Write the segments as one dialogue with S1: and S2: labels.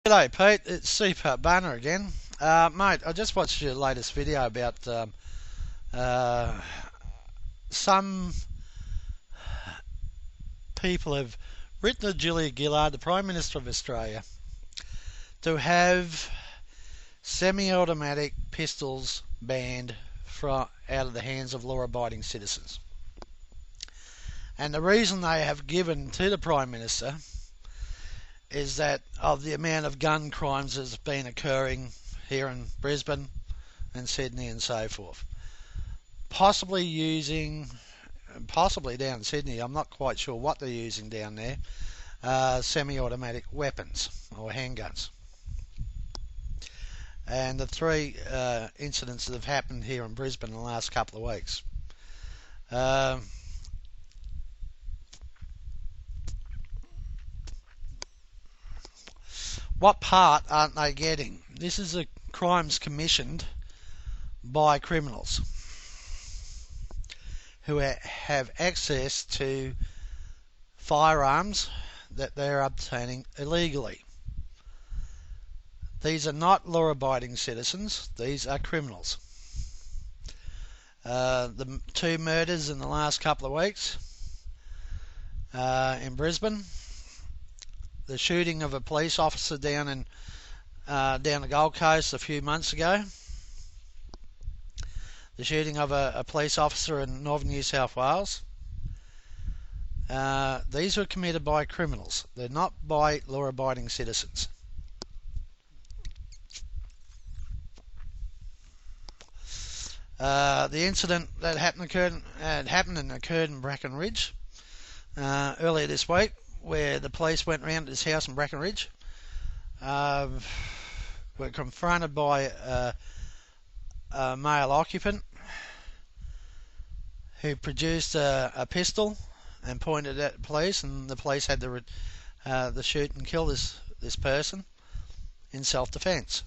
S1: G'day Pete, it's Super Banner again. Mate, I just watched your latest video about uh, some people have written to Julia Gillard, the Prime Minister of Australia, to have semi-automatic pistols banned out of the hands of law-abiding citizens. And the reason they have given to the Prime Minister is that of the amount of gun crimes that's been occurring here in Brisbane and Sydney and so forth. Possibly down in Sydney, I'm not quite sure what they're using down there, semi-automatic weapons or handguns. And the three incidents that have happened here in Brisbane in the last couple of weeks. What part aren't they getting? This is a crimes commissioned by criminals who have access to firearms that they're obtaining illegally. These are not law-abiding citizens, these are criminals. The two murders in the last couple of weeks in Brisbane, the shooting of a police officer down the Gold Coast a few months ago, the shooting of a police officer in northern New South Wales. These were committed by criminals. They're not by law-abiding citizens. The incident that occurred in Bracken Ridge earlier this week, where the police went round to this house in Bracken Ridge, were confronted by a male occupant who produced a pistol and pointed at the police, and the police had to shoot and kill this person in self-defence.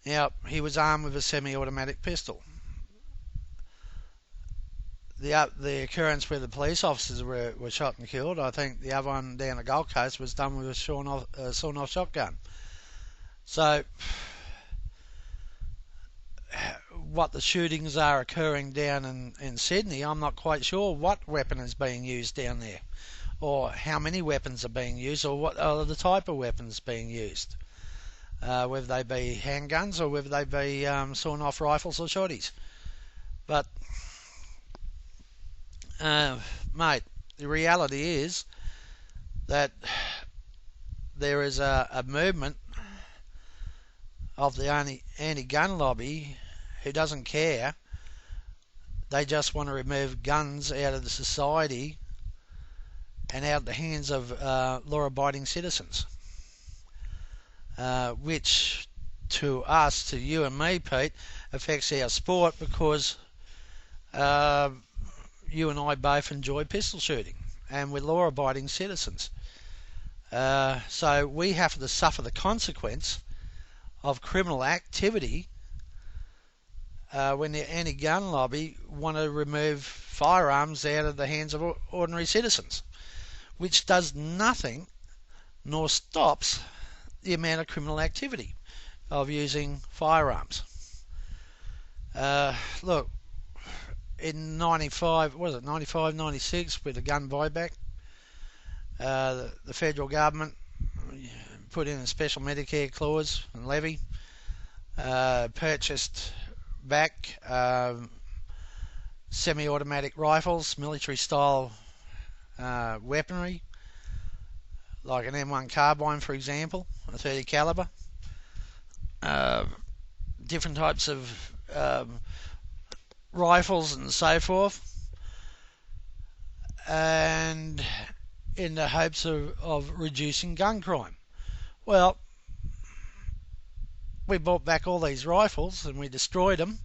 S1: Now, he was armed with a semi-automatic pistol. The occurrence where the police officers were shot and killed, I think the other one down the Gold Coast was done with a sawn-off shotgun. So, what the shootings are occurring down in Sydney, I'm not quite sure what weapon is being used down there, or how many weapons are being used, or what are the type of weapons being used. Whether they be handguns or whether they be sawn-off rifles or shotties. But mate, the reality is that there is a movement of the anti-gun lobby who doesn't care. They just want to remove guns out of the society and out of the hands of law-abiding citizens, which to us, to you and me, Pete, affects our sport, because you and I both enjoy pistol shooting, and we're law-abiding citizens. So we have to suffer the consequence of criminal activity when the anti-gun lobby want to remove firearms out of the hands of ordinary citizens, which does nothing nor stops the amount of criminal activity of using firearms. Look, in 95, 96, with the gun buyback, the federal government put in a special Medicare clause and levy, purchased back semi-automatic rifles, military-style weaponry, like an M1 carbine, for example, a 30 caliber, different types of rifles and so forth, and in the hopes of reducing gun crime. Well, we bought back all these rifles and we destroyed them.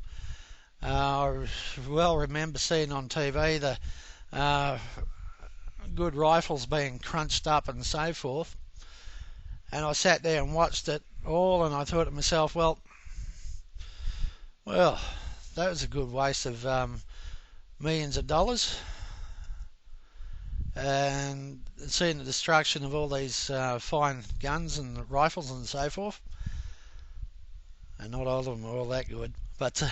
S1: I well remember seeing on TV the good rifles being crunched up and so forth, and I sat there and watched it all, and I thought to myself, well, that was a good waste of millions of dollars. and seeing the destruction of all these fine guns and rifles and so forth. And not all of them were all that good, but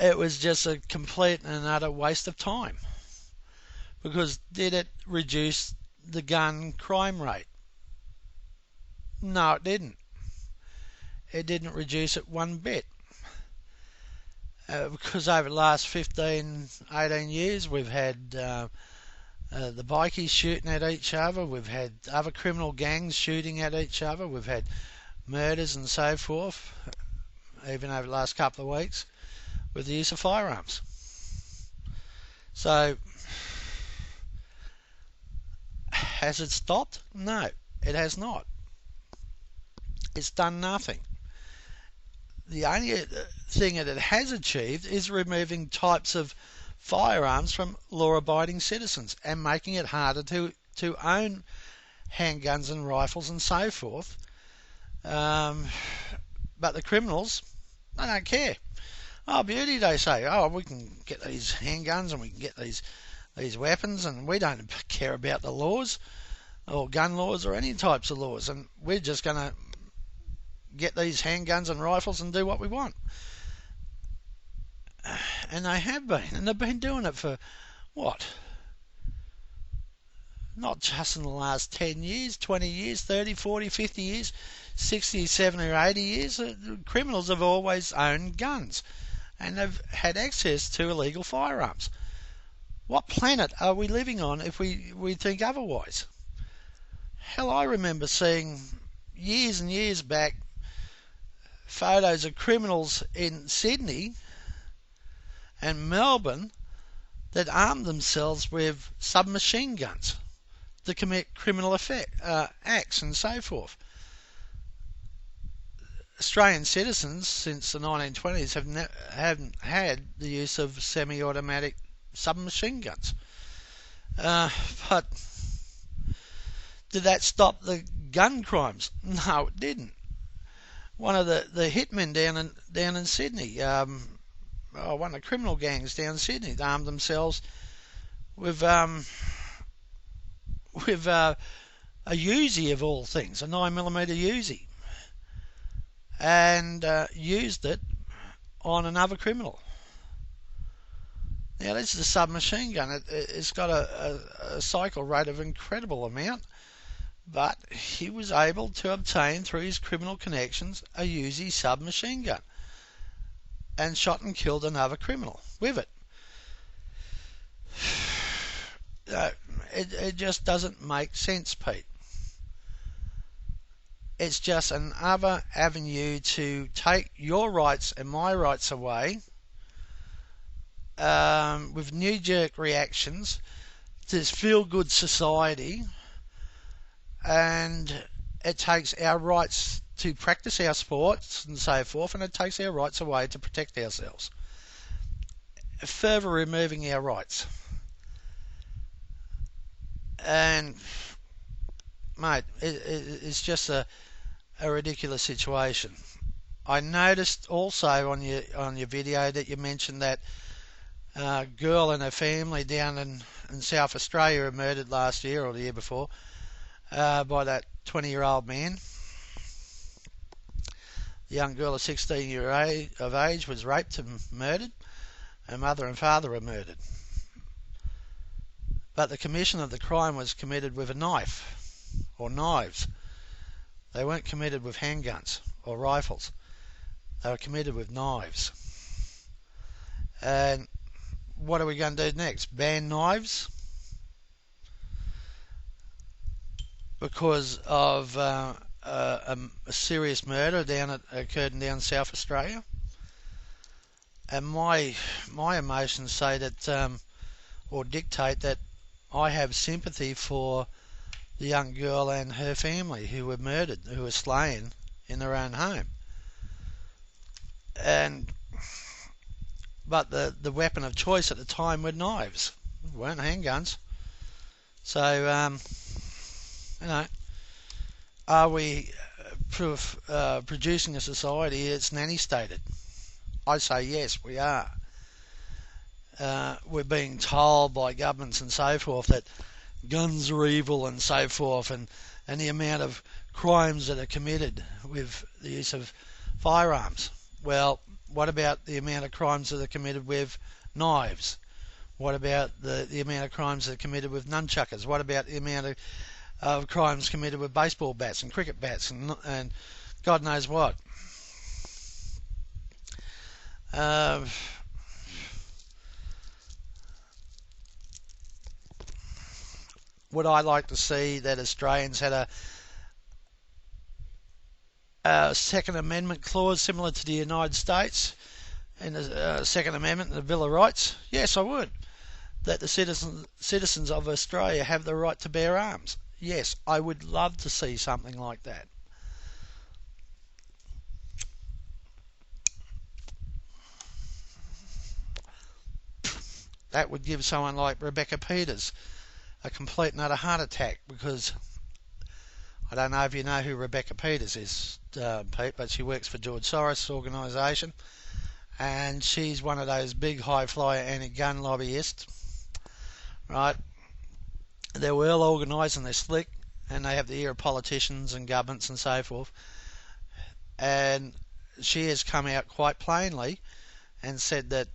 S1: it was just a complete and utter waste of time. Because did it reduce the gun crime rate? No, it didn't. It didn't reduce it one bit. Because over the last 15, 18 years, we've had the bikies shooting at each other, we've had other criminal gangs shooting at each other, we've had murders and so forth, even over the last couple of weeks, with the use of firearms. So, has it stopped? No, it has not. It's done nothing. The only thing that it has achieved is removing types of firearms from law-abiding citizens and making it harder to own handguns and rifles and so forth. But the criminals, they don't care. Oh, beauty, they say. Oh, we can get these handguns and we can get these weapons, and we don't care about the laws or gun laws or any types of laws, and we're just going to get these handguns and rifles and do what we want. And they have been, and they've been doing it for what? Not just in the last 10 years, 20 years, 30, 40, 50 years, 60, 70 or 80 years. Criminals have always owned guns and they've had access to illegal firearms. What planet are we living on if we think otherwise? Hell, I remember seeing years and years back photos of criminals in Sydney and Melbourne that armed themselves with submachine guns to commit criminal acts and so forth. Australian citizens since the 1920s haven't had the use of semi-automatic submachine guns. But did that stop the gun crimes? No, it didn't. One of the hitmen down in Sydney, one of the criminal gangs down in Sydney, they armed themselves with a Uzi of all things, a 9mm Uzi, and used it on another criminal. Now this is a submachine gun. It's got a cycle rate of incredible amount, but he was able to obtain through his criminal connections a Uzi submachine gun and shot and killed another criminal with it. It just doesn't make sense, Pete. It's just another avenue to take your rights and my rights away with knee-jerk reactions to this feel-good society, and it takes our rights to practice our sports and so forth, and it takes our rights away to protect ourselves, further removing our rights. And mate, it's just a ridiculous situation. I noticed also on your video that you mentioned that girl and her family down in South Australia were murdered last year or the year before by that 20-year-old man. The young girl of 16 years of age was raped and murdered. Her mother and father were murdered. But the commission of the crime was committed with a knife or knives. They weren't committed with handguns or rifles. They were committed with knives. And what are we going to do next? Ban knives? Because of a serious murder occurred down South Australia? And my emotions say that, or dictate that I have sympathy for the young girl and her family who were murdered, who were slain in their own home. But the weapon of choice at the time were knives, weren't handguns. So, are we producing a society that's nanny stated? I say yes, we are. we're being told by governments and so forth that guns are evil and so forth, and the amount of crimes that are committed with the use of firearms. Well, what about the amount of crimes that are committed with knives? What about the amount of crimes that are committed with nunchuckers? What about the amount of crimes committed with baseball bats and cricket bats and God knows what? Would I like to see that Australians had a Second Amendment clause similar to the United States in the Second Amendment and the Bill of Rights? Yes, I would. That the citizens of Australia have the right to bear arms. Yes, I would love to see something like that. That would give someone like Rebecca Peters a complete and utter heart attack, because I don't know if you know who Rebecca Peters is, Pete, but she works for George Soros' organisation, and she's one of those big high-flyer anti-gun lobbyists, right? They're well organised and they're slick, and they have the ear of politicians and governments and so forth, and she has come out quite plainly and said that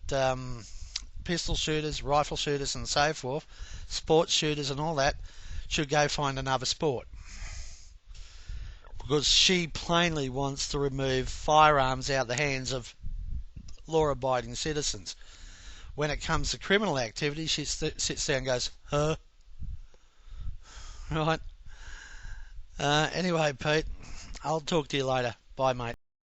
S1: pistol shooters, rifle shooters and so forth, sports shooters and all that, should go find another sport. Because she plainly wants to remove firearms out of the hands of law-abiding citizens. When it comes to criminal activity, she sits there and goes, huh? Right? Anyway, Pete, I'll talk to you later. Bye, mate.